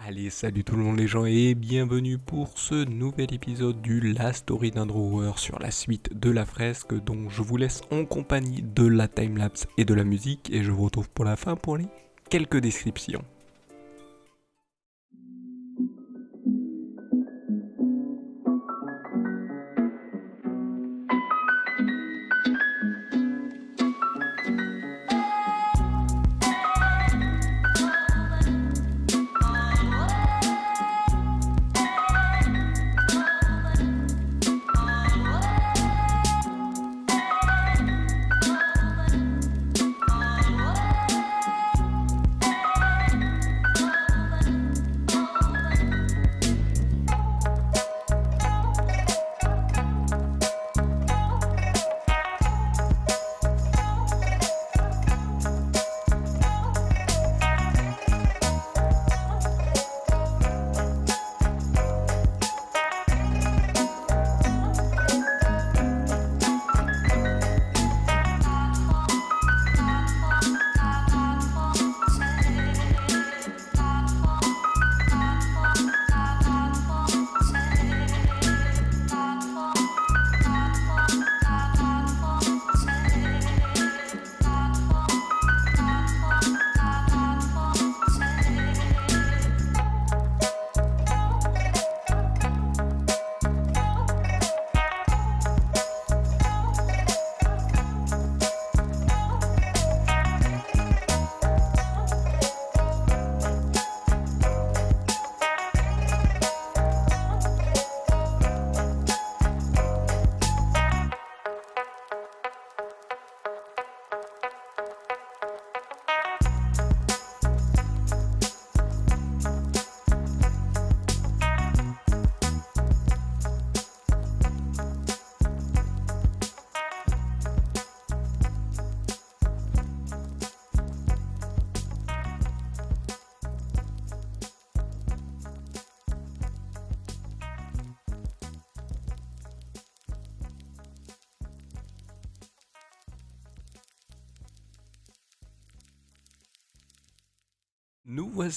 Allez, salut tout le monde les gens et bienvenue pour ce nouvel épisode du La Story d'un Drawer sur la suite de la fresque dont je vous laisse en compagnie de la timelapse et de la musique et je vous retrouve pour la fin pour les quelques descriptions.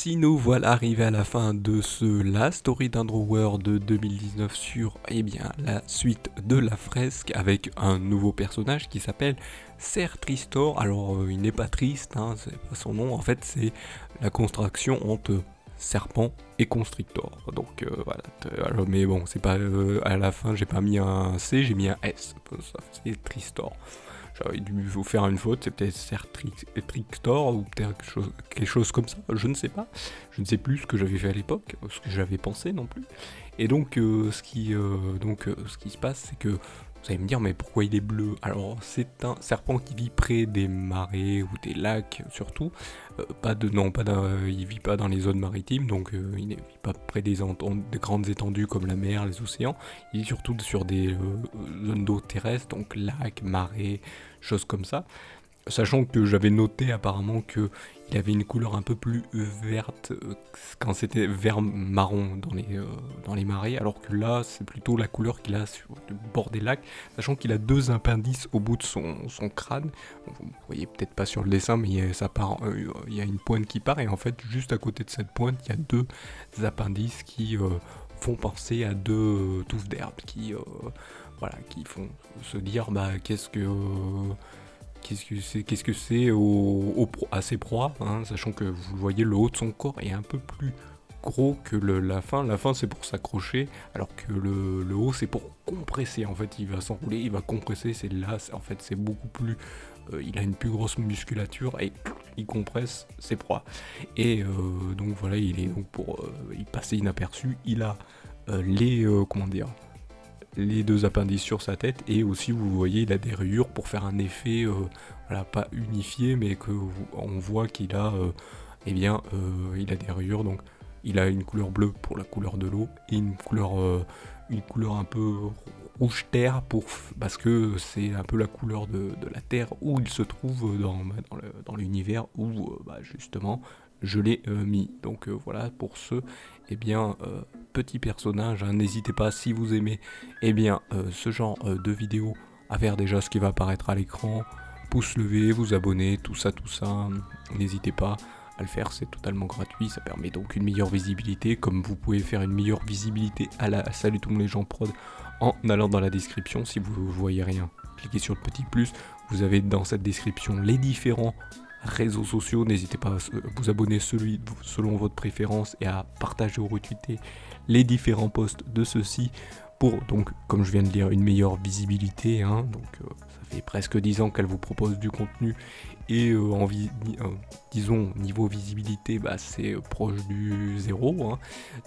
Nous voilà arrivés à la fin de ce La Story d'un Drawer de 2019 sur la suite de la fresque avec un nouveau personnage qui s'appelle Ser Tristor. Alors il n'est pas triste, hein, c'est pas son nom, en fait c'est la contraction entre serpent et constrictor. Donc voilà, alors, mais bon c'est pas à la fin j'ai pas mis un C, j'ai mis un S, ça c'est Tristor. J'aurais dû vous faire une faute, c'est peut-être Trictor ou peut-être quelque chose comme ça, je ne sais pas. Je ne sais plus ce que j'avais fait à l'époque, ce que j'avais pensé non plus. Et donc, ce qui se passe, c'est que vous allez me dire, mais pourquoi il est bleu? Alors, c'est un serpent qui vit près des marais ou des lacs surtout. Il vit pas dans les zones maritimes, donc il ne vit pas près des grandes étendues comme la mer, les océans. Il vit surtout sur des zones d'eau terrestres, donc lacs, marais, choses comme ça. Sachant que j'avais noté apparemment qu'il avait une couleur un peu plus verte quand c'était vert marron dans les marais, alors que là c'est plutôt la couleur qu'il a sur le bord des lacs, sachant qu'il a deux appendices au bout de son crâne. Vous voyez peut-être pas sur le dessin, mais il y a une pointe qui part, et en fait juste à côté de cette pointe il y a deux appendices qui font penser à deux touffes d'herbe qui font se dire qu'est-ce que c'est à ses proies, hein, sachant que vous le voyez, le haut de son corps est un peu plus gros que la fin. La fin c'est pour s'accrocher, alors que le haut c'est pour compresser. En fait il va s'enrouler, il va compresser, en fait c'est beaucoup plus... il a une plus grosse musculature et il compresse ses proies. Et donc voilà, il passait inaperçu, il a les deux appendices sur sa tête, et aussi vous voyez il a des rayures pour faire un effet pas unifié, mais on voit qu'il a il a des rayures, donc il a une couleur bleue pour la couleur de l'eau et une couleur un peu rouge terre parce que c'est un peu la couleur de la terre où il se trouve dans l'univers où justement je l'ai mis. Donc voilà pour ce petit personnage, hein. N'hésitez pas, si vous aimez ce genre de vidéo, à faire déjà ce qui va apparaître à l'écran, pouce levé, vous abonner, tout ça, n'hésitez pas. à le faire, c'est totalement gratuit, ça permet donc une meilleure visibilité, comme vous pouvez faire une meilleure visibilité à la Salut tout le monde les gens prod en allant dans la description. Si vous ne voyez rien, cliquez sur le petit plus, vous avez dans cette description les différents réseaux sociaux, n'hésitez pas à vous abonner selon votre préférence et à partager ou retweeter les différents posts de ceux-ci pour, donc, comme je viens de dire, une meilleure visibilité, hein. Donc ça fait presque 10 ans qu'elle vous propose du contenu et disons niveau visibilité, c'est proche du zéro, hein.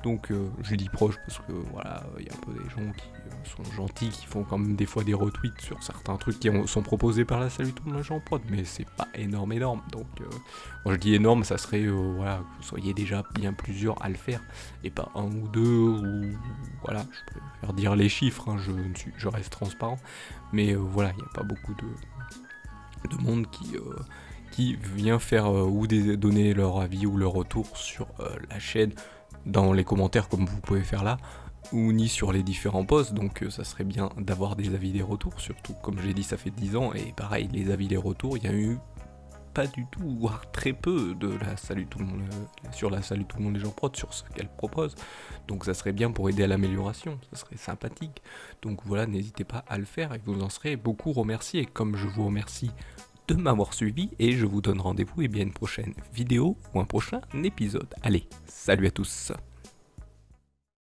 Donc je dis proche parce que voilà, il y a un peu des gens qui sont gentils, qui font quand même des fois des retweets sur certains trucs qui sont proposés par la Salut tout le monde en prod, mais c'est pas énorme. Donc quand je dis énorme, ça serait voilà, que vous soyez déjà bien plusieurs à le faire et pas un ou deux, ou voilà, je préfère dire les chiffres, hein, je reste transparent, mais voilà, il n'y a pas beaucoup de monde qui vient faire ou donner leur avis ou leur retour sur la chaîne dans les commentaires comme vous pouvez faire là, ou ni sur les différents posts. Donc ça serait bien d'avoir des avis, des retours, surtout comme j'ai dit ça fait 10 ans, et pareil les avis, les retours, il y a eu pas du tout, voire très peu de la Salut tout le monde sur la Salut tout le monde les gens prod, sur ce qu'elle propose. Donc ça serait bien pour aider à l'amélioration, ça serait sympathique. Donc voilà, n'hésitez pas à le faire et vous en serez beaucoup remerciés, comme je vous remercie de m'avoir suivi, et je vous donne rendez-vous une prochaine vidéo ou un prochain épisode. Allez, salut à tous.